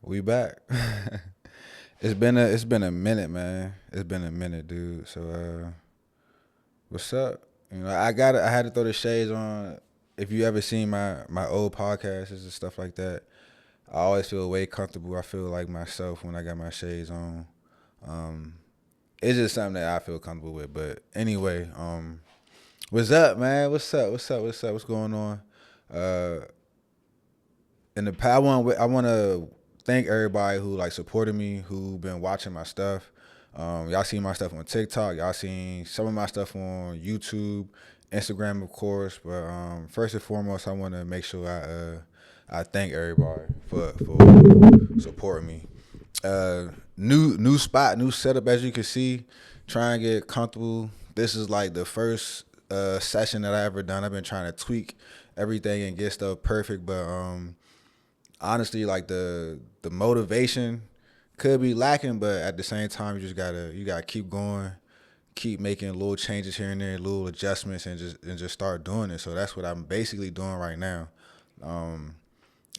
We back. It's been a minute, man. It's been a minute, dude. So what's up? I had to throw the shades on. If you ever seen my old podcasts and stuff like that, I always feel way comfortable. I feel like myself when I got my shades on. Um, it's just something that I feel comfortable with. But anyway, what's up, man? What's going on? Uh, in the past, I want to thank everybody who like supported me, who been watching my stuff. Y'all seen my stuff on TikTok. Y'all seen some of my stuff on YouTube, Instagram, of course. But first and foremost, I want to make sure I thank everybody for supporting me. New spot, new setup, as you can see. Trying to get comfortable. This is like the first session that I ever done. I've been trying to tweak everything and get stuff perfect, but honestly, like the motivation could be lacking, but at the same time, you gotta keep going, keep making little changes here and there, little adjustments, and just start doing it. So that's what I'm basically doing right now. Um,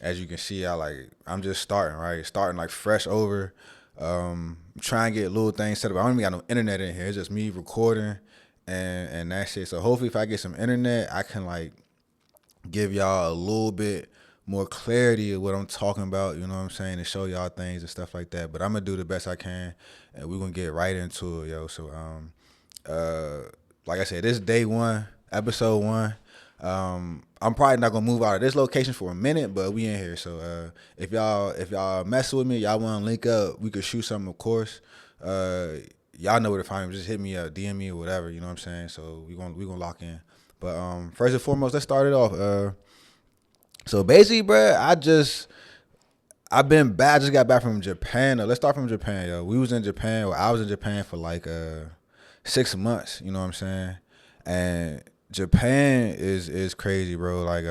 as you can see, I'm just starting, right, starting like fresh over. Trying to get little things set up. I don't even got no internet in here. It's just me recording and that's it. So hopefully, if I get some internet, I can like give y'all a little bit more clarity of what I'm talking about, you know what I'm saying, and show y'all things and stuff like that. But I'm gonna do the best I can and we're gonna get right into it, yo. So uh like I said, this is day one, episode one. I'm probably not gonna move out of this location for a minute, but we in here. So if y'all mess with me, y'all wanna link up, we could shoot something, of course. Uh y'all know where to find me. Just hit me up, DM me or whatever, you know what I'm saying? So we gonna lock in. But first and foremost, let's start it off. So basically, bro, I've been back. I just got back from Japan. Let's start from Japan, yo. We was in Japan. Or I was in Japan for like 6 months. You know what I'm saying? And Japan is crazy, bro. Like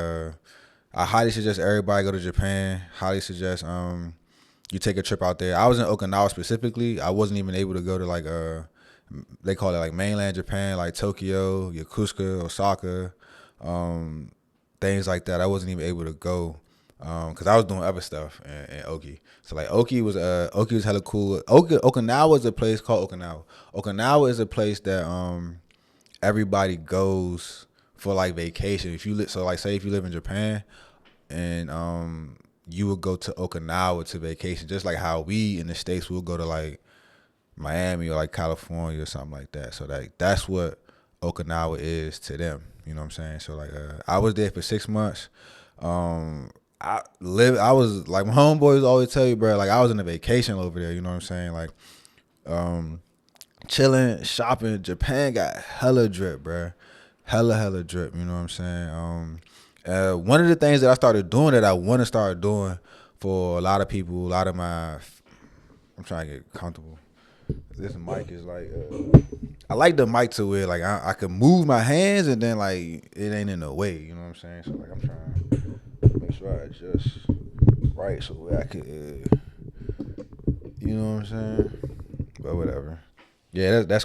I highly suggest everybody go to Japan. Highly suggest you take a trip out there. I was in Okinawa specifically. I wasn't even able to go to like they call it like mainland Japan, like Tokyo, Yokosuka, Osaka. Um, Things like that. I wasn't even able to go because I was doing other stuff in Oki. So like Oki was hella cool. Okinawa is a place called Okinawa. Okinawa is a place that everybody goes for like vacation. If you so like say if you live in Japan and you would go to Okinawa to vacation, just like how we in the States will go to like Miami or like California or something like that. So like that's what Okinawa is to them. You know what I'm saying? So like I was there for 6 months. I was like my homeboys always tell you, bro, like I was on a vacation over there, you know what I'm saying? Like chilling, shopping. Japan got hella drip, bro. Hella drip, you know what I'm saying? One of the things that I started doing that I want to start doing for a lot of people, a lot of my I'm trying to get comfortable. This mic is like I like the mic to where like I can move my hands and then like it ain't in the way, you know what I'm saying? So like I'm trying to make sure I adjust right so I could, you know what I'm saying? But whatever. Yeah, that's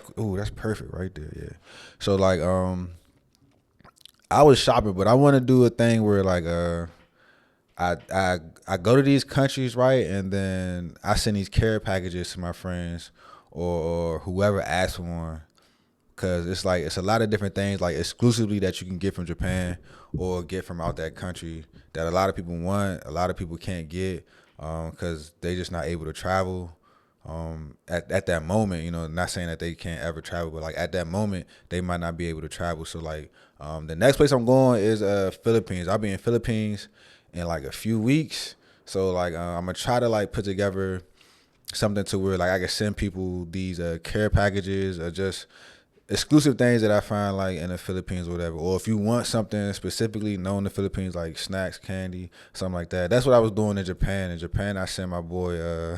perfect right there. Yeah. So like I was shopping, but I want to do a thing where like I go to these countries, right, and then I send these care packages to my friends or whoever asks for one. Cause it's like it's a lot of different things like exclusively that you can get from Japan or get from out that country that a lot of people want, a lot of people can't get, cause they just not able to travel. At that moment, you know, not saying that they can't ever travel, but like at that moment they might not be able to travel. So like the next place I'm going is Philippines. I'll be in Philippines in like a few weeks. So like I'm gonna try to like put together something to where like I can send people these care packages or just exclusive things that I find like in the Philippines or whatever. Or if you want something specifically known in the Philippines like snacks, candy, something like that. That's what I was doing in Japan. In Japan I sent my boy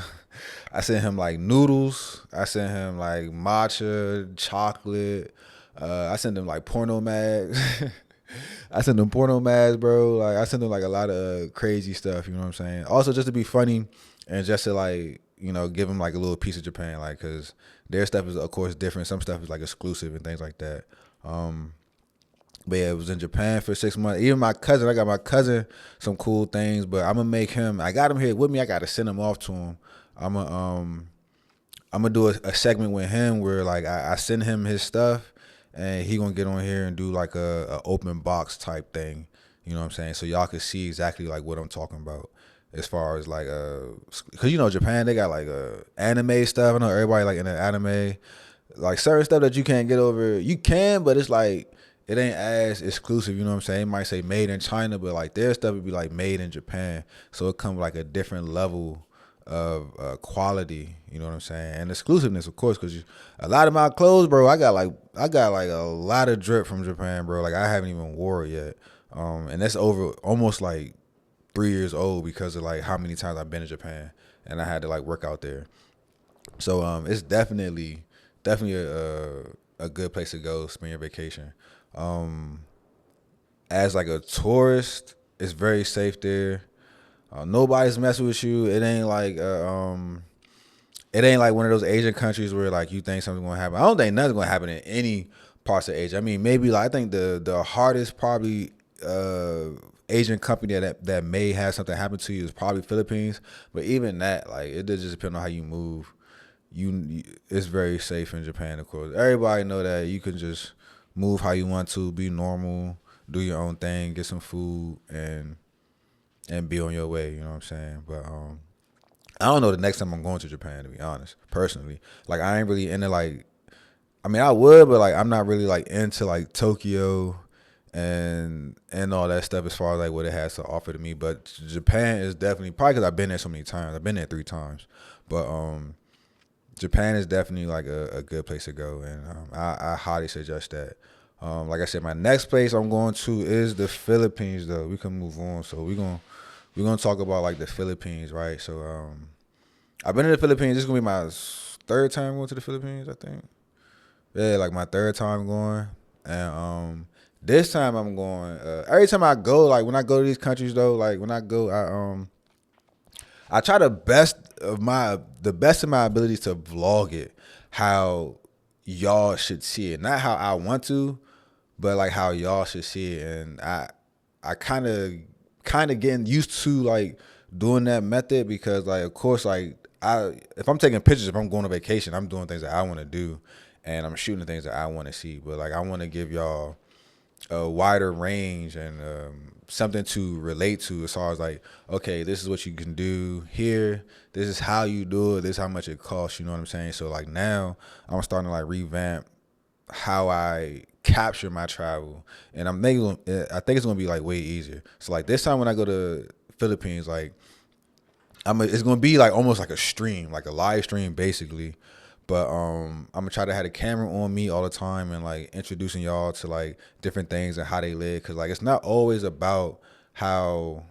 I sent him like noodles. I sent him like matcha, chocolate. I sent him like porno mags. I sent them porno mags, bro. Like I sent them like a lot of crazy stuff, you know what I'm saying? Also just to be funny and just to like, you know, give them like a little piece of Japan, like, cause their stuff is of course different. Some stuff is like exclusive and things like that. But yeah, it was in Japan for 6 months. Even I got my cousin some cool things, but I'm gonna make him. I got him here with me. I gotta send him off to him. I'm gonna I'm gonna do a segment with him where like I send him his stuff, and he gonna get on here and do like a open box type thing. You know what I'm saying? So y'all can see exactly like what I'm talking about as far as like cause you know Japan, they got like anime stuff. I know everybody like in the anime, like certain stuff that you can't get over. You can, but it's like it ain't as exclusive. You know what I'm saying? It might say made in China, but like their stuff would be like made in Japan. So it comes like a different level of quality. You know what I'm saying? And exclusiveness, of course, because a lot of my clothes, bro, I got like a lot of drip from Japan, bro. Like I haven't even wore it yet, and that's over almost like 3 years old because of like how many times I've been to Japan and I had to like work out there. So it's definitely a good place to go spend your vacation. Um, as like a tourist, it's very safe there. Nobody's messing with you. It ain't like one of those Asian countries where like you think something's gonna happen. I don't think nothing's gonna happen in any parts of Asia. I mean, maybe like I think the hardest probably Asian company that may have something happen to you is probably Philippines. But even that, like it does just depend on how you move. It's very safe in Japan, of course. Everybody know that you can just move how you want to, be normal, do your own thing, get some food, and be on your way. You know what I'm saying? But I don't know the next time I'm going to Japan, to be honest. Personally, like I ain't really into like. I mean, I would, but like I'm not really like into like Tokyo and all that stuff as far as like what it has to offer to me. But Japan is definitely probably because I've been there so many times. I've been there 3 times, but Japan is definitely like a good place to go, and I highly suggest that. Like I said, my next place I'm going to is the Philippines. Though we can move on, so we're gonna talk about like the Philippines, right? So I've been to the Philippines. This is gonna be my third time going to the Philippines, I think. Yeah, like my third time going, and this time I'm going. Every time I go, like when I go to these countries, though, like when I go, I try the best of my abilities to vlog it how y'all should see it, not how I want to, but like how y'all should see it. And I kind of getting used to like doing that method because like of course like if I'm taking pictures, if I'm going on vacation, I'm doing things that I want to do, and I'm shooting the things that I want to see. But like I want to give y'all a wider range and something to relate to as far as like, okay, this is what you can do here. This is how you do it. This is how much it costs. You know what I'm saying? So like now I'm starting to like revamp how I capture my travel, and I think it's gonna be like way easier. So like this time when I go to Philippines, like it's gonna be like almost like a stream, like a live stream basically. But I'm gonna try to have the camera on me all the time and like introducing y'all to like different things and how they live, cause like it's not always about how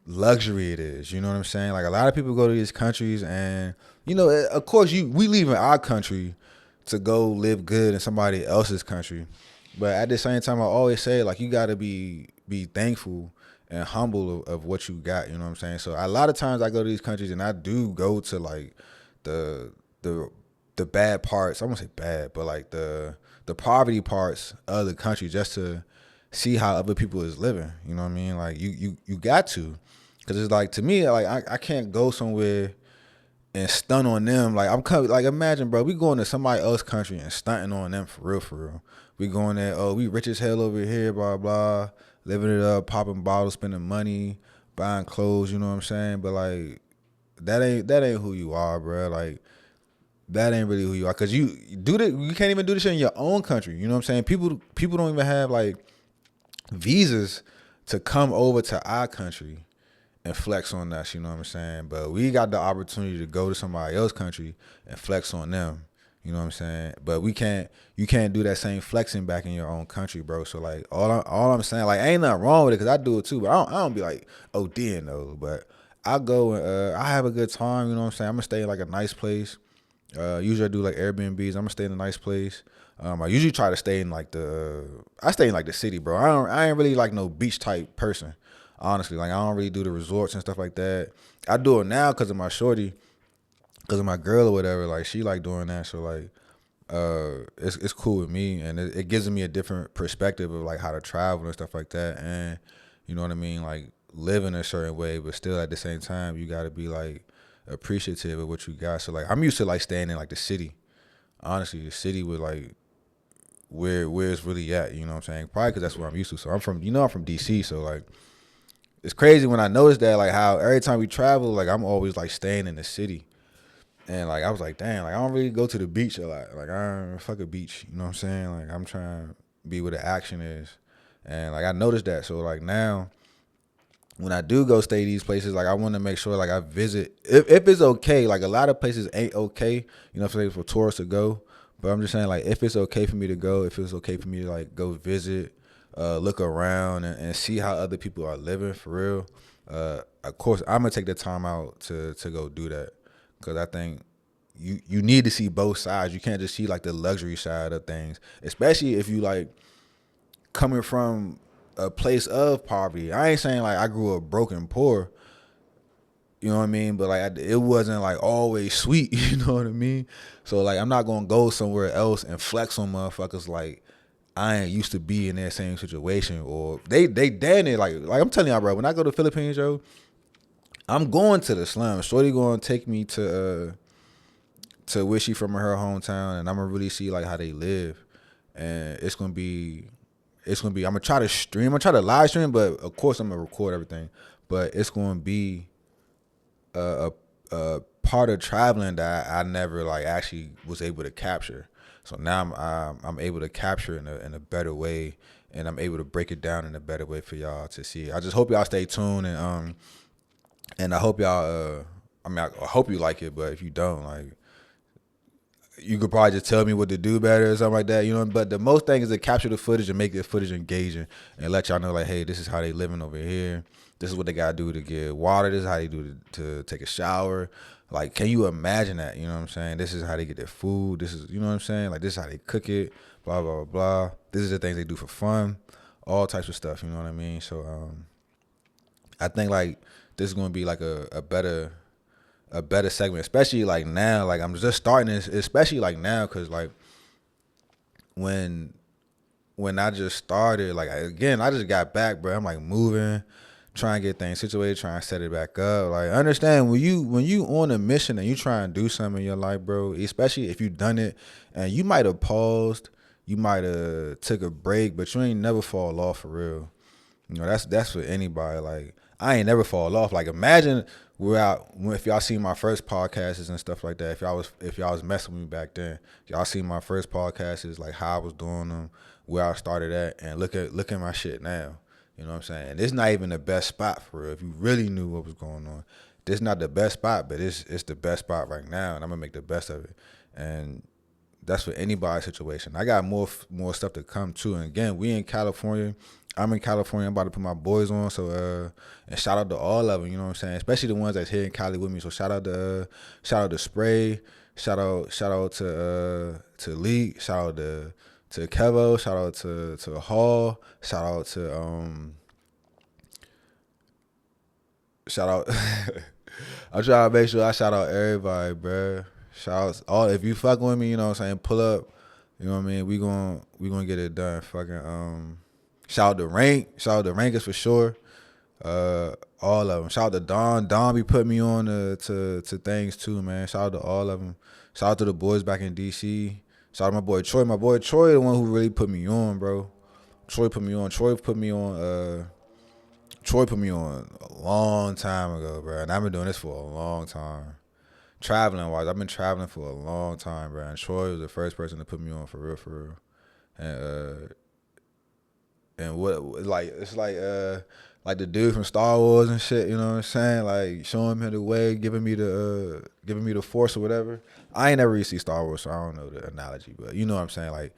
luxury it is. You know what I'm saying? Like a lot of people go to these countries and of course we leave in our country to go live good in somebody else's country, but at the same time I always say like you gotta be thankful and humble of what you got. You know what I'm saying? So a lot of times I go to these countries and I do go to like the the bad parts. I won't say bad, but like the poverty parts of the country just to see how other people is living. You know what I mean? Like you got to, because it's like to me like I can't go somewhere and stunt on them. Like I'm coming. Like imagine, bro, we going to somebody else's country and stunting on them for real, for real. We going there. Oh, we rich as hell over here. Blah blah, living it up, popping bottles, spending money, buying clothes. You know what I'm saying? But like that ain't who you are, bro. Like that ain't really who you are, because you can't even do this shit in your own country. You know what I'm saying? People don't even have like visas to come over to our country and flex on us. You know what I'm saying? But we got the opportunity to go to somebody else's country and flex on them. You know what I'm saying? But you can't do that same flexing back in your own country, bro. So like all I'm saying, like ain't nothing wrong with it, because I do it too. But I don't be like ODing those. But I go and I have a good time. You know what I'm saying? I'm gonna stay in like a nice place. Usually I do like Airbnbs. I'm gonna stay in a nice place. I usually try to stay in like I stay in like the city, bro. I ain't really like no beach type person, honestly. Like I don't really do the resorts and stuff like that. I do it now because of my shorty, because of my girl or whatever. Like she like doing that, so like it's cool with me, and it gives me a different perspective of like how to travel and stuff like that, and you know what I mean, like live in a certain way, but still at the same time you got to be like appreciative of what you got. So like I'm used to like staying in like the city. Honestly, the city with like where it's really at. You know what I'm saying? Probably because that's where I'm used to. So I'm from DC, so like it's crazy when I noticed that like how every time we travel, like I'm always like staying in the city. And like I was like, damn, like I don't really go to the beach a lot. Like I don't fuck a beach. You know what I'm saying? Like I'm trying to be where the action is. And like I noticed that. So like now when I do go stay these places, like I want to make sure like I visit if it's okay. Like a lot of places ain't okay, you know what I'm saying, for tourists to go. But I'm just saying like if it's okay for me to go, if it's okay for me to like go visit, look around and see how other people are living for real. Of course I'm gonna take the time out to go do that because I think you need to see both sides. You can't just see like the luxury side of things, especially if you like coming from a place of poverty. I ain't saying like I grew up broke and poor, you know what I mean? But like it wasn't like always sweet, you know what I mean? So like I'm not gonna go somewhere else and flex on motherfuckers like I ain't used to be in that same situation, or they damn it like I'm telling y'all, bro. When I go to the Philippines, yo, I'm going to the slum. Shorty gonna take me to where she from her hometown, and I'm gonna really see like how they live, and it's gonna be. I'm gonna try to stream. I'm gonna try to live stream, but of course I'm gonna record everything. But it's gonna be a part of traveling that I never like actually was able to capture. So now I'm able to capture in a better way, and I'm able to break it down in a better way for y'all to see. I just hope y'all stay tuned, and I hope y'all I mean I hope you like it, but if you don't, like you could probably just tell me what to do better or something like that, you know. But the most thing is to capture the footage and make the footage engaging and let y'all know, like, hey, this is how they living over here. This is what they gotta do to get water. This is how they do to take a shower. Like, can you imagine that? You know what I'm saying? This is how they get their food. This is, you know what I'm saying? Like, this is how they cook it. Blah blah blah blah. This is the things they do for fun. All types of stuff. You know what I mean? So I think like this is gonna be like a better segment, especially like now. Like I'm just starting this, especially like now, cause like when I just started, like again, I just got back, bro. I'm like moving, trying to get things situated, trying to set it back up. Like understand when you on a mission and you try and do something in your life, bro. Especially if you done it and you might have paused, you might have took a break, but you ain't never fall off for real. You know, that's for anybody. Like I ain't never fall off. Like imagine if y'all seen my first podcasts and stuff like that. If y'all was messing with me back then, y'all seen my first podcasts, like how I was doing them, where I started at, and look at my shit now. You know what I'm saying? And it's not even the best spot for real. If you really knew what was going on, this not the best spot, but it's the best spot right now, and I'm gonna make the best of it. And that's for anybody's situation. I got more stuff to come too. And again, we in California. I'm in California. I'm about to put my boys on. So and shout out to all of them. You know what I'm saying? Especially the ones that's here in Cali with me. So shout out to Spray. Shout out to Lee. Shout out to Kevo. Shout out to Hall. Shout out to shout out. I'm trying to make sure I shout out everybody, bruh. Shout out all if you fucking with me, you know what I'm saying, pull up. You know what I mean? We gonna get it done. Fucking shout out to Rank. Shout out to Rankers for sure. All of them. Shout out to Don. Don be putting me on to things too, man. Shout out to all of them. Shout out to the boys back in DC. Shout out to my boy Troy. My boy Troy, the one who really put me on, bro. Troy put me on. Troy put me on a long time ago, bro. And I've been doing this for a long time. Traveling wise, I've been traveling for a long time, bro. And Troy was the first person to put me on for real, for real. And what like it's like the dude from Star Wars and shit, you know what I'm saying? Like showing me the way, giving me the force or whatever. I ain't never really see Star Wars, so I don't know the analogy, but you know what I'm saying? Like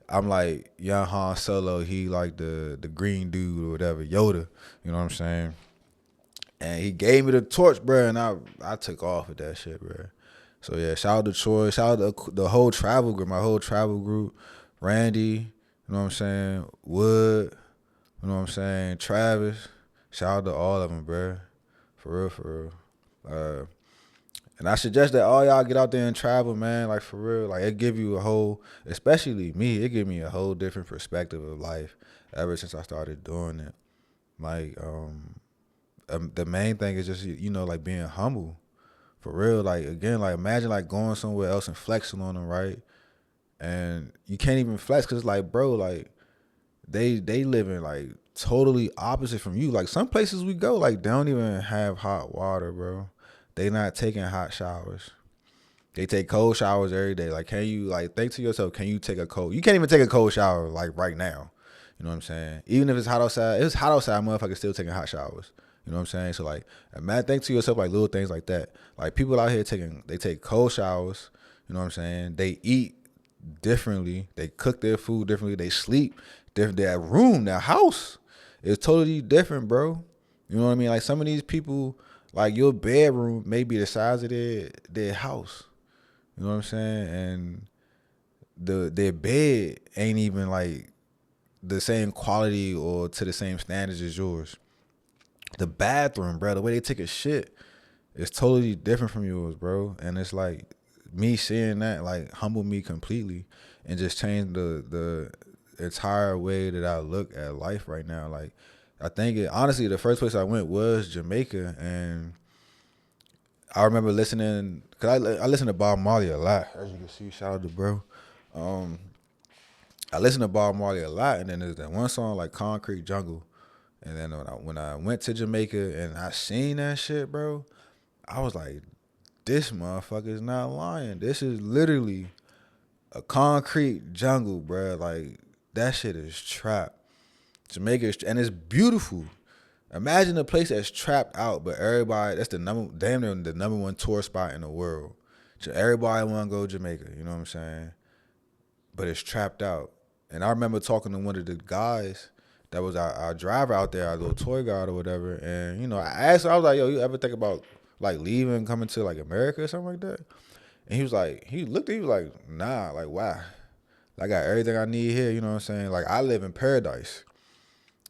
I'm like young Han Solo, he like the green dude or whatever, Yoda, you know what I'm saying? And he gave me the torch, bro, and I took off with that shit, bro. So yeah, shout out to Troy, shout out to the whole travel group, my whole travel group, Randy, you know what I'm saying, Wood, you know what I'm saying, Travis, shout out to all of them, bro, for real, for real. And I suggest that all y'all get out there and travel, man. Like for real, like it give you a whole, especially me, it give me a whole different perspective of life ever since I started doing it. Like, the main thing is just like being humble, for real. Like again, like imagine like going somewhere else and flexing on them, right? And you can't even flex because it's like, bro, like they living like totally opposite from you. Like some places we go, like they don't even have hot water, bro. They not taking hot showers. They take cold showers every day. Like, can you like think to yourself, can you take a cold? You can't even take a cold shower like right now. You know what I'm saying? Even if it's hot outside, if it's hot outside, motherfuckers still taking hot showers. You know what I'm saying? So like, man, think to yourself like little things like that. Like people out here they take cold showers. You know what I'm saying? They eat differently. They cook their food differently. They sleep different. Their room, their house is totally different, bro. You know what I mean? Like some of these people, like your bedroom may be the size of their house. You know what I'm saying? And their bed ain't even like the same quality or to the same standards as yours. The bathroom, bro, the way they take a shit is totally different from yours, bro. And it's like me seeing that like humbled me completely and just changed the entire way that I look at life right now. Like I think honestly the first place I went was Jamaica, and I remember listening because I listen to Bob Marley a lot. As you can see, shout out to bro. I listen to Bob Marley a lot, and then there's that one song like Concrete Jungle. And then when I went to Jamaica and I seen that shit, bro, I was like, this motherfucker is not lying. This is literally a concrete jungle, bro. Like that shit is trapped. Jamaica is, and it's beautiful. Imagine a place that's trapped out, but everybody, that's damn near the number one tourist spot in the world. So everybody want to go to Jamaica, you know what I'm saying? But it's trapped out. And I remember talking to one of the guys that was our driver out there, our little tour guide or whatever. And, I asked him, I was like, yo, you ever think about like leaving, coming to like America or something like that? And he was like, he was like, nah, like why? I got everything I need here, you know what I'm saying? Like I live in paradise.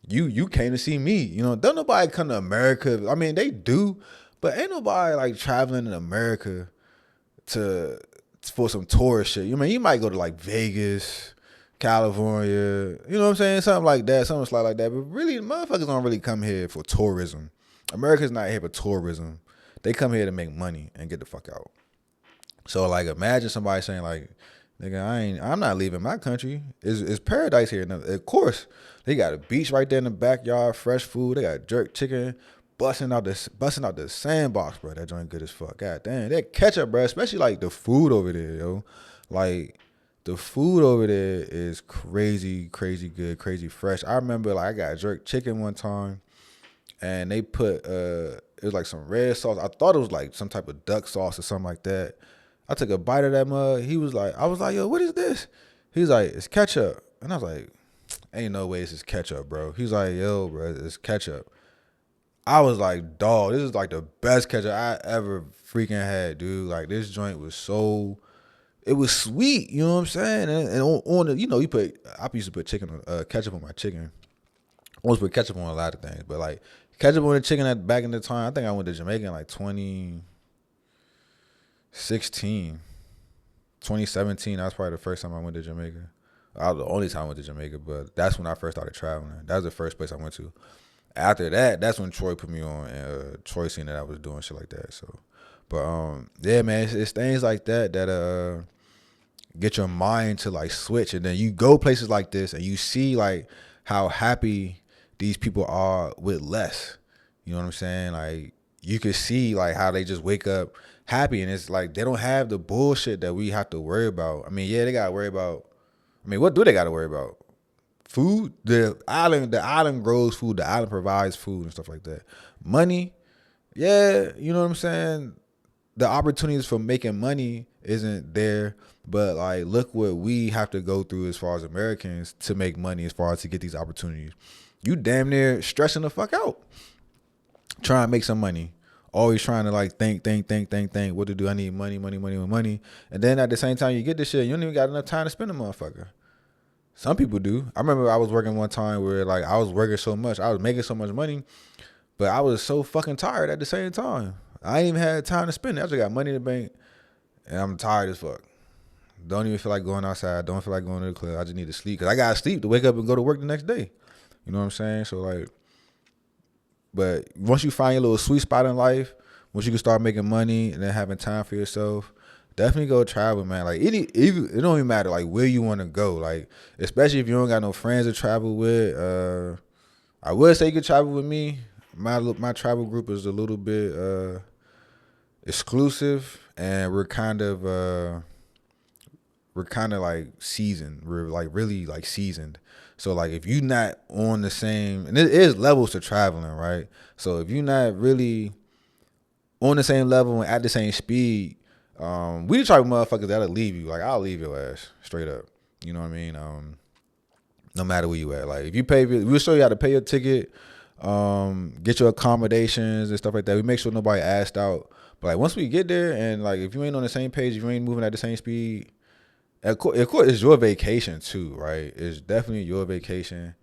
You came to see me, don't nobody come to America. I mean, they do, but ain't nobody like traveling in America for some tourist shit. You mean you might go to like Vegas, California, you know what I'm saying? Something like that, something like that. But really, motherfuckers don't really come here for tourism. America's not here for tourism. They come here to make money and get the fuck out. So like imagine somebody saying like, nigga, I'm not leaving my country. It's paradise here. Now, of course, they got a beach right there in the backyard, fresh food. They got jerk chicken, busting out the sandbox, bro. That joint good as fuck. God damn, that ketchup, bro. Especially like the food over there, yo. Like the food over there is crazy, crazy good, crazy fresh. I remember like I got jerk chicken one time, and they put it was like some red sauce. I thought it was like some type of duck sauce or something like that. I took a bite of that mug. I was like, yo, what is this? He's like, it's ketchup. And I was like, ain't no way this is ketchup, bro. He's like, yo, bro, it's ketchup. I was like, dog, this is like the best ketchup I ever freaking had, dude. Like this joint was it was sweet, you know what I'm saying? And on the, I used to put ketchup on my chicken. I always put ketchup on a lot of things, but like ketchup on the chicken back in the time, I think I went to Jamaica in like 2017, that was probably the first time I went to Jamaica. I was the only time I went to Jamaica, but that's when I first started traveling. That was the first place I went to. After that, that's when Troy put me on, and Troy seen that I was doing shit like that. So, but yeah, man, it's things like that get your mind to like switch, and then you go places like this, and you see like how happy these people are with less. You know what I'm saying? Like you can see like how they just wake up happy, and it's like they don't have the bullshit that we have to worry about. I mean, yeah, they gotta worry about. I mean, what do they gotta worry about? Food. The island grows food. The island provides food and stuff like that. Money, yeah, you know what I'm saying. The opportunities for making money isn't there, but like, look what we have to go through as far as Americans to make money, as far as to get these opportunities. You damn near stressing the fuck out, trying to make some money. Always trying to like think. What to do? I need money. And then at the same time you get this shit, you don't even got enough time to spend a motherfucker. Some people do. I remember I was working one time where like I was working so much, I was making so much money, but I was so fucking tired at the same time. I ain't even had time to spend it. I just got money in the bank, and I'm tired as fuck. Don't even feel like going outside. Don't feel like going to the club. I just need to sleep because I gotta sleep to wake up and go to work the next day. You know what I'm saying? So like, but once you find your little sweet spot in life, once you can start making money and then having time for yourself, definitely go travel, man. Like it don't even matter like where you want to go. Like especially if you don't got no friends to travel with. I would say you could travel with me. My travel group is a little bit exclusive, and we're kind of like seasoned. We're like really like seasoned. So like if you're not on the same, and it is levels to traveling, right? So if you're not really on the same level and at the same speed, we the type of motherfuckers that'll leave you. Like I'll leave your ass straight up. You know what I mean? No matter where you at. Like if you pay, we'll show you how to pay your ticket, get your accommodations and stuff like that. We make sure nobody asked out. But like once we get there, and like if you ain't on the same page, if you ain't moving at the same speed, of course, it's your vacation too, right? It's definitely your vacation.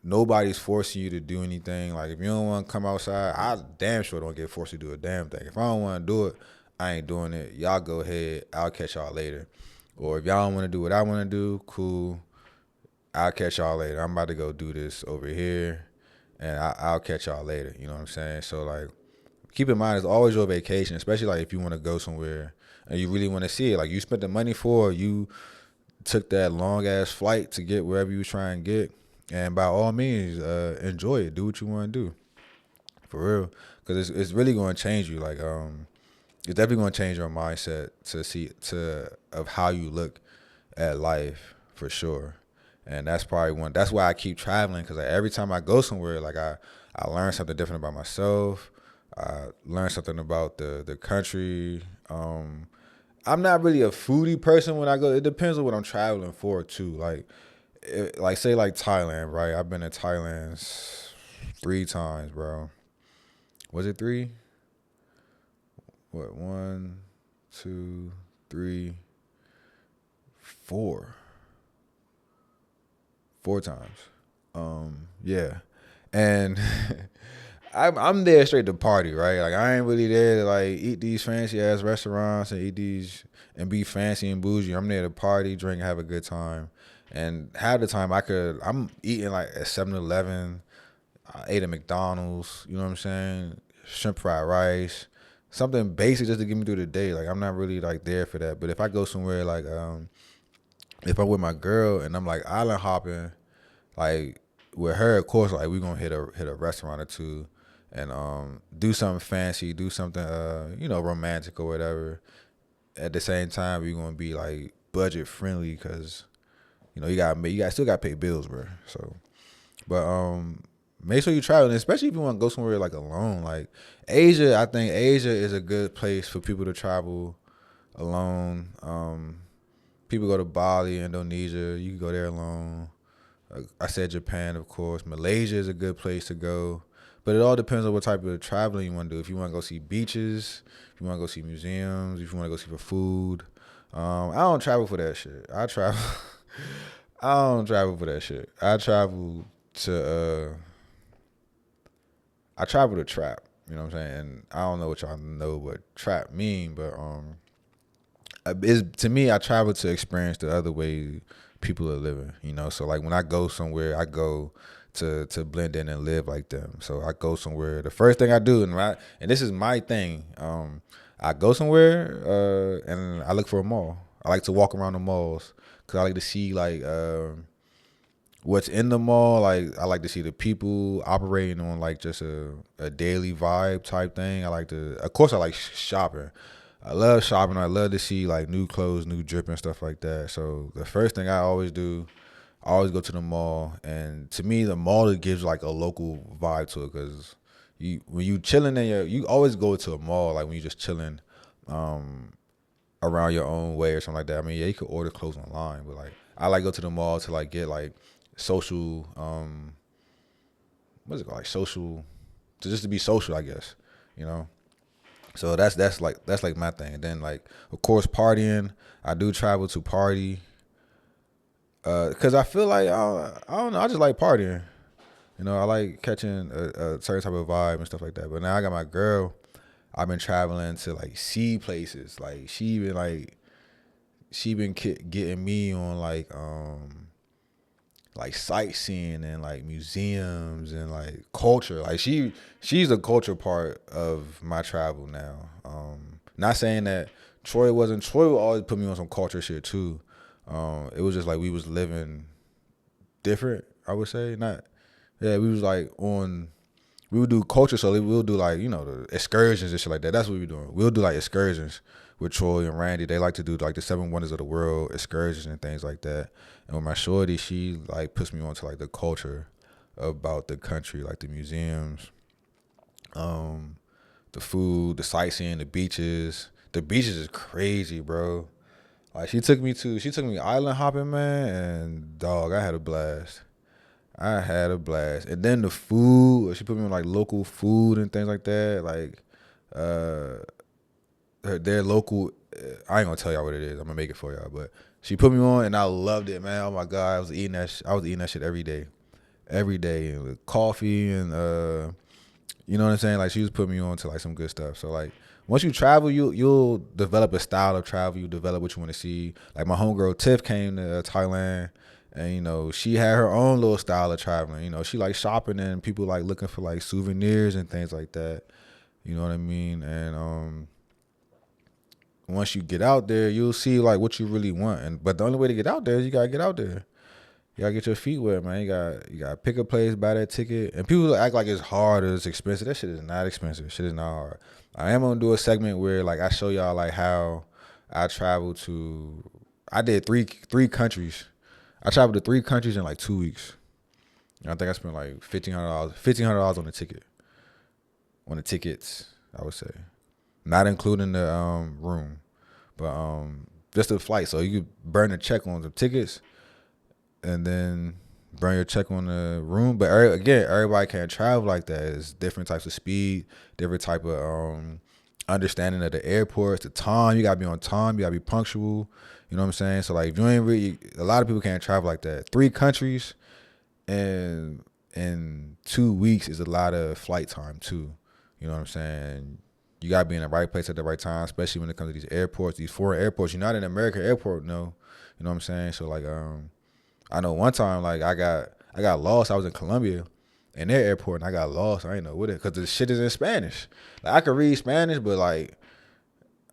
Nobody's forcing you to do anything. Like if you don't want to come outside, I damn sure don't get forced to do a damn thing. If I don't want to do it, I ain't doing it. Y'all go ahead. I'll catch y'all later. Or if y'all don't want to do what I want to do, cool. I'll catch y'all later. I'm about to go do this over here, and I'll catch y'all later. You know what I'm saying? So like, keep in mind it's always your vacation, especially like if you want to go somewhere and you really want to see it. Like you spent the money for it, you took that long ass flight to get wherever you try and get, and by all means, enjoy it. Do what you want to do, for real, because it's really going to change you. Like it's definitely going to change your mindset of how you look at life for sure. And that's probably one. That's why I keep traveling, because like every time I go somewhere, like I learn something different about myself. I learn something about the country. I'm not really a foodie person when I go. It depends on what I'm traveling for too. Like say like Thailand, right? I've been to Thailand 3 times, bro. Was it 3? What, 1, 2, 3, 4? 4 times. Yeah, and I'm there straight to party, right? Like I ain't really there to like eat these fancy ass restaurants and eat these and be fancy and bougie. I'm there to party, drink, have a good time, and half the time I'm eating like at 7-Eleven. I ate at McDonald's. You know what I'm saying? Shrimp fried rice, something basic just to get me through the day. Like I'm not really like there for that. But if I go somewhere like if I'm with my girl and I'm like island hopping, like with her, of course, like we gonna hit a restaurant or two, and do something fancy, do something romantic or whatever. At the same time, we gonna be like budget friendly, because you still got to pay bills, bro. So, but make sure you travel, especially if you want to go somewhere like alone. Like Asia, I think Asia is a good place for people to travel alone. People go to Bali, Indonesia. You can go there alone. I said Japan, of course. Malaysia is a good place to go. But it all depends on what type of traveling you want to do. If you want to go see beaches, if you want to go see museums, if you want to go see for food. I don't travel for that shit. I don't travel for that shit. I travel to trap. You know what I'm saying? And I don't know what y'all know what trap mean, but to me, I travel to experience the other way people are living, So like when I go somewhere, I go to blend in and live like them. So I go somewhere. The first thing I do, and this is my thing, I go somewhere and I look for a mall. I like to walk around the malls because I like to see like what's in the mall. Like I like to see the people operating on like just a daily vibe type thing. Of course, I like shopping. I love shopping. I love to see like new clothes, new drip and stuff like that. So the first thing I always do, I always go to the mall. And to me, the mall gives like a local vibe to it, because when you chilling you always go to a mall like when you just chilling around your own way or something like that. I mean, yeah, you could order clothes online, but like I like go to the mall to like get like social what's it called, like social, to be social, I guess, So that's like my thing. And then like of course partying, I do travel to party, cause I feel like I don't know, I just like partying. I like catching a certain type of vibe and stuff like that. But now I got my girl, I've been traveling to like see places. Like she been getting me on like sightseeing and like museums and like culture. Like she's a culture part of my travel now. Not saying that Troy wasn't. Troy would always put me on some culture shit too. It was just like we was living different. I would say not. Yeah, we was like on. We would do culture, so we'll do like the excursions and shit like that. That's what we were doing. We'll do like excursions with Troy and Randy. They like to do like the 7 Wonders of the World excursions and things like that. And with my shorty, she like puts me on to like the culture about the country, like the museums, the food, the sightseeing, the beaches. The beaches is crazy, bro. Like she took me island hopping, man, and dog, I had a blast. I had a blast. And then the food, she put me on like local food and things like that. Like uh their local I ain't gonna tell y'all what it is. I'm gonna make it for y'all. But she put me on and I loved it, man. Oh my God. I was eating that shit every day. Every day. And with coffee and you know what I'm saying? Like she was putting me on to like some good stuff. So like once you travel, you'll develop a style of travel. You develop what you want to see. Like my homegirl Tiff came to Thailand, and she had her own little style of traveling. She like shopping and people like looking for like souvenirs and things like that. You know what I mean? And once you get out there, you'll see like what you really want. But the only way to get out there is you gotta get out there. You gotta get your feet wet, man. You gotta pick a place, buy that ticket. And people act like it's hard or it's expensive. That shit is not expensive. Shit is not hard. I am gonna do a segment where like I show y'all like how I traveled to. I did three countries. I traveled to 3 countries in like 2 weeks. And I think I spent like $1,500 on the ticket. On the tickets, I would say, not including the room, but just the flight. So you could burn a check on the tickets and then burn your check on the room. But again, everybody can't travel like that. It's different types of speed, different type of understanding of the airports, the time. You gotta be on time. You gotta be punctual. You know what I'm saying? So like, if you ain't really, a lot of people can't travel like that. 3 countries and in 2 weeks is a lot of flight time too. You know what I'm saying? You gotta be in the right place at the right time, especially when it comes to these airports, these foreign airports. You're not in an American airport, no. You know what I'm saying? So like, I know one time like I got lost. I was in Colombia in their airport and I got lost. I didn't know what it, cause the shit is in Spanish. Like I could read Spanish, but like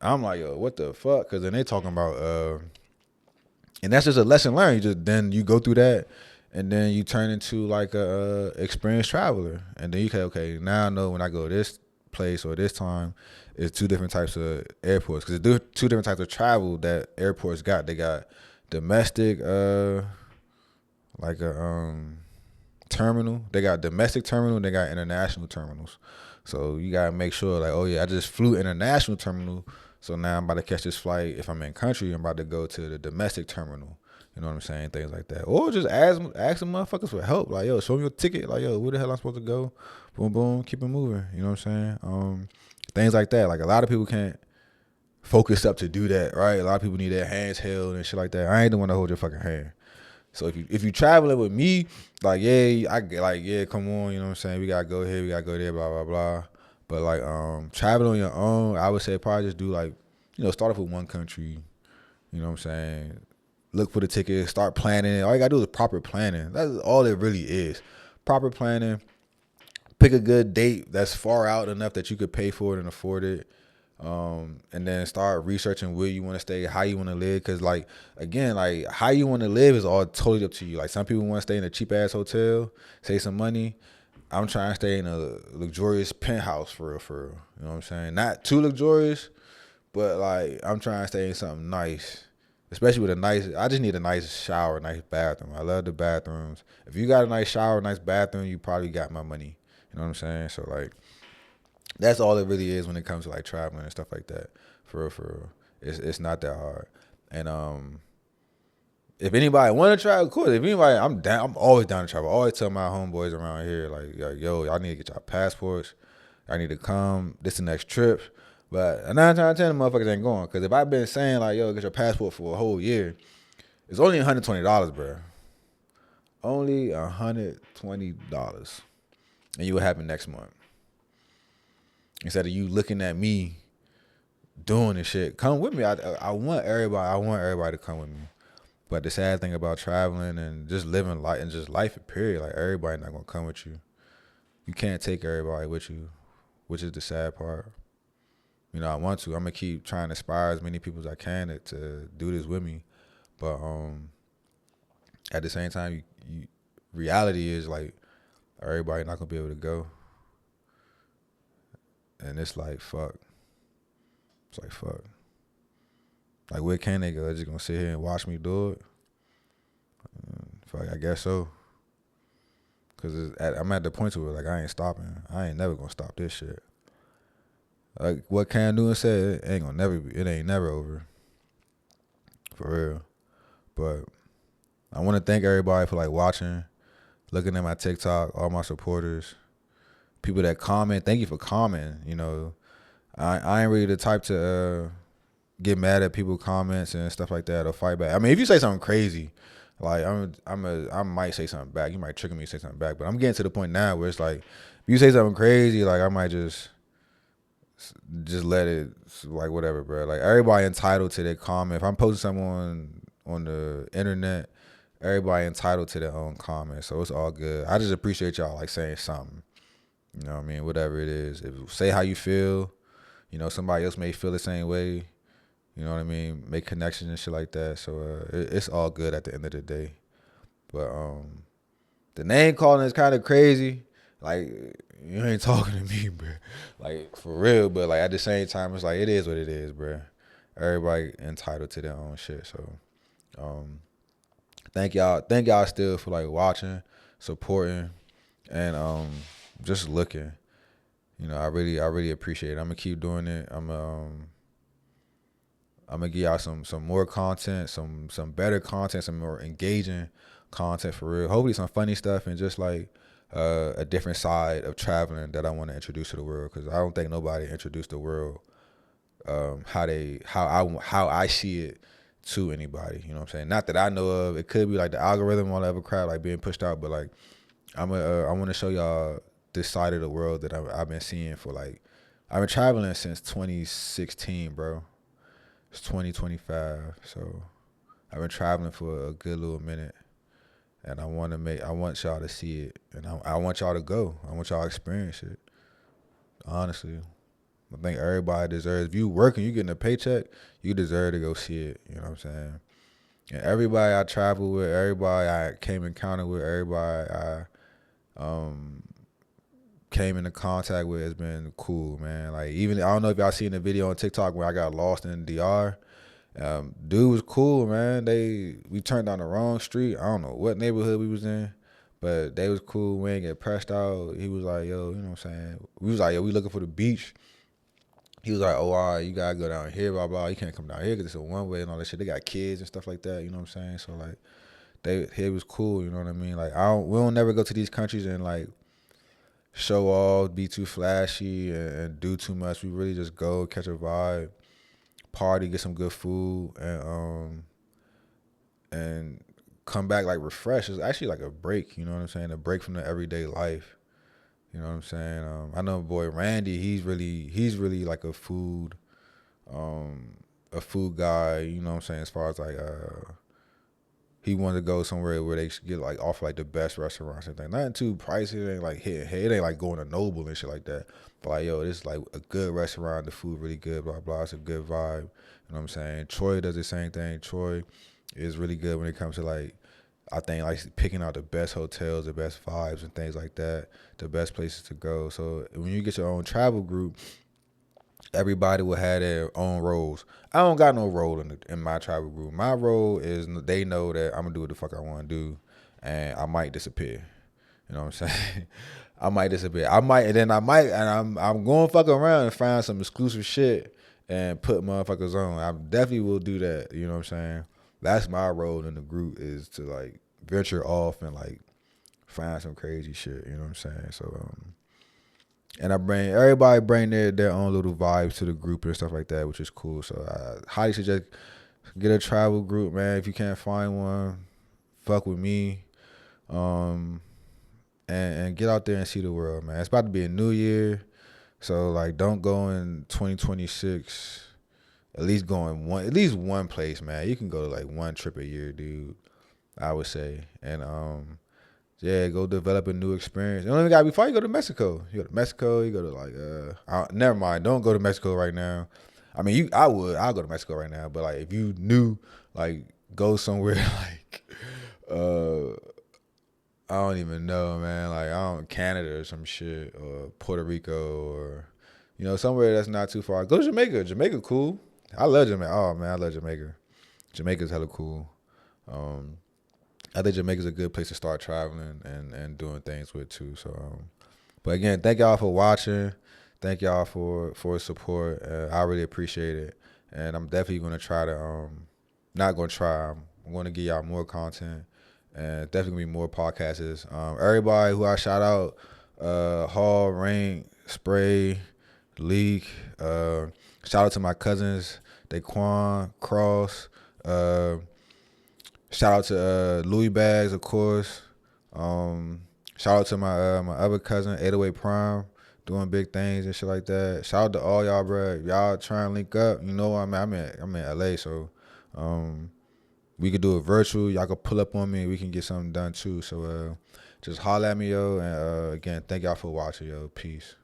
I'm like, yo, what the fuck? Cause then they talking about and that's just a lesson learned. Then you go through that, and then you turn into like a experienced traveler, and then you can okay, now I know when I go to this place or this time, it's 2 different types of airports because there's 2 different types of travel that airports got. They got domestic, like a terminal. They got domestic terminal. They got international terminals. So you gotta make sure like, oh yeah, I just flew international terminal. So now I'm about to catch this flight. If I'm in country, I'm about to go to the domestic terminal. You know what I'm saying? Things like that. Or just ask some motherfuckers for help. Like, yo, show me your ticket. Like, yo, where the hell am I supposed to go? Boom, boom, keep it moving. You know what I'm saying? Things like that. Like, a lot of people can't focus up to do that, right? A lot of people need their hands held and shit like that. I ain't the one to hold your fucking hand. So if you traveling with me, like, yeah, I get like, yeah, come on, you know what I'm saying? We gotta go here, we gotta go there, blah, blah, blah. But like traveling on your own, I would say probably just do like, start off with one country, you know what I'm saying? Look for the ticket, start planning. All you gotta do is proper planning. That's all it really is. Proper planning. Pick a good date that's far out enough that you could pay for it and afford it. And then start researching where you want to stay, how you want to live. Cause like, again, like how you want to live is all totally up to you. Like some people want to stay in a cheap ass hotel, save some money. I'm trying to stay in a luxurious penthouse for real. You know what I'm saying? Not too luxurious, but like I'm trying to stay in something nice. Especially with I just need a nice shower, nice bathroom. I love the bathrooms. If you got a nice shower, nice bathroom, you probably got my money. You know what I'm saying? So like, that's all it really is when it comes to like traveling and stuff like that. For real. It's not that hard. And if anybody want to travel, cool. If anybody, I'm down. I'm always down to travel. I always tell my homeboys around here, like, yo, y'all need to get y'all passports. I need to come. This the next trip. But 9 times out of 10, the motherfuckers ain't going. Because if I've been saying, like, yo, get your passport for a whole year, it's only $120, bro. Only $120. And you will happen next month. instead of you looking at me doing this shit. Come with me. I want everybody. I want everybody to come with me. But the sad thing about traveling and just living life and just life period, like everybody not gonna come with you. You can't take everybody with you, which is the sad part. You know, I want to. I'm gonna keep trying to inspire as many people as I can to do this with me. But at the same time, reality is like everybody not gonna be able to go, and it's like fuck. It's like fuck. Like where can they go? They're just gonna sit here and watch me do it? Fuck, I guess so. Cause I'm at the point to it like I ain't stopping. I ain't never gonna stop this shit. Like what Cam Newton said, it ain't gonna never be. It ain't never over. For real. But I want to thank everybody for like watching, looking at my TikTok, all my supporters, people that comment. Thank you for commenting. You know, I ain't really the type to get mad at people comments and stuff like that or fight back. I mean, if you say something crazy, like I might say something back. You might trigger me to say something back. But I'm getting to the point now where it's like, if you say something crazy, like I might just let it, like whatever, bro. Like everybody entitled to their comment. If I'm posting someone on the internet, everybody entitled to their own comment. So it's all good. I just appreciate y'all like saying something. You know what I mean? Whatever it is. Say how you feel. You know, somebody else may feel the same way. You know what I mean? Make connections and shit like that. So it's all good at the end of the day. But the name calling is kind of crazy. Like, you ain't talking to me, bro. Like, for real. But, like, at the same time, it's like, it is what it is, bro. Everybody entitled to their own shit. So, thank y'all still for, like, watching, supporting, and just looking. You know, I really appreciate it. I'm going to keep doing it. I'm going to give y'all some more content, some better content, some more engaging content for real. Hopefully some funny stuff and just like a different side of traveling that I want to introduce to the world, because I don't think nobody introduced the world how I see it to anybody. You know what I'm saying? Not that I know of. It could be like the algorithm, all that other crap, like being pushed out. But like I want to show y'all this side of the world that I've been seeing for like, I've been traveling since 2016, bro. It's 2025, so I've been traveling for a good little minute, and I want y'all to see it, and I want y'all to go. I want y'all to experience it. Honestly, I think everybody deserves. If you working, you getting a paycheck, you deserve to go see it. You know what I'm saying? And everybody I travel with, everybody I came in contact with, everybody I came into contact with has been cool, man. Like even I don't know if y'all seen the video on TikTok where I got lost in DR. Dude was cool, man. We turned down the wrong street. I don't know what neighborhood we was in, but they was cool. We ain't get pressed out. He was like, yo, you know what I'm saying? We was like, yo, we looking for the beach. He was like, oh, all right, you gotta go down here, blah, blah. You can't come down here because it's a one way and all that shit. They got kids and stuff like that, you know what I'm saying? So like, he was cool, you know what I mean? Like we don't never go to these countries and like show off, be too flashy and do too much. We really just go, catch a vibe, party, get some good food, and come back like refreshed. It's actually like a break, you know what I'm saying? A break from the everyday life. You know what I'm saying? I know boy Randy, he's really like a food guy, you know what I'm saying, as far as like he wanted to go somewhere where they should get like off like the best restaurants and things. Nothing too pricey. It ain't like it ain't like going to Noble and shit like that. But like, yo, this is like a good restaurant. The food really good. Blah blah. It's a good vibe. You know what I'm saying? Troy does the same thing. Troy is really good when it comes to like, I think like picking out the best hotels, the best vibes and things like that, the best places to go. So when you get your own travel group, everybody will have their own roles. I don't got no role in my travel group. My role is they know that I'm gonna do what the fuck I want to do, and I might disappear. You know what I'm saying? I might disappear. I'm going fuck around and find some exclusive shit and put motherfuckers on. I definitely will do that. You know what I'm saying? That's my role in the group, is to like venture off and like find some crazy shit. You know what I'm saying? So and everybody bring their own little vibes to the group and stuff like that, which is cool. So I highly suggest get a travel group, man. If you can't find one, fuck with me, and get out there and see the world, man. It's about to be a new year, So like, don't go in 2026. At least go in at least one place, man. You can go to like one trip a year, dude. I would say, and yeah, go develop a new experience. You don't even gotta be far. You go to Mexico. You go to Mexico. You go to like never mind. Don't go to Mexico right now. I mean, I'll go to Mexico right now. But like, if you knew, like, go somewhere like, uh, I don't even know, man. Like, I don't Canada or some shit, or Puerto Rico, or somewhere that's not too far. Go to Jamaica. Jamaica cool. I love Jamaica. Oh man, I love Jamaica. Jamaica's hella cool. I think Jamaica's a good place to start traveling and doing things with too. So, but again, thank y'all for watching. Thank y'all for support. I really appreciate it, and I'm definitely gonna try to not gonna try. I'm gonna give y'all more content, and definitely be more podcasts. Everybody who I shout out, Hall, Rank, Spray, Leak. Shout out to my cousins, Daquan, Cross. Shout out to Louis Bags, of course. Shout out to my other cousin, 808 Prime, doing big things and shit like that. Shout out to all y'all, bro. Y'all trying to link up. You know, I'm in LA, so we could do it virtual. Y'all could pull up on me. We can get something done too. So just holler at me, yo. And again, thank y'all for watching, yo. Peace.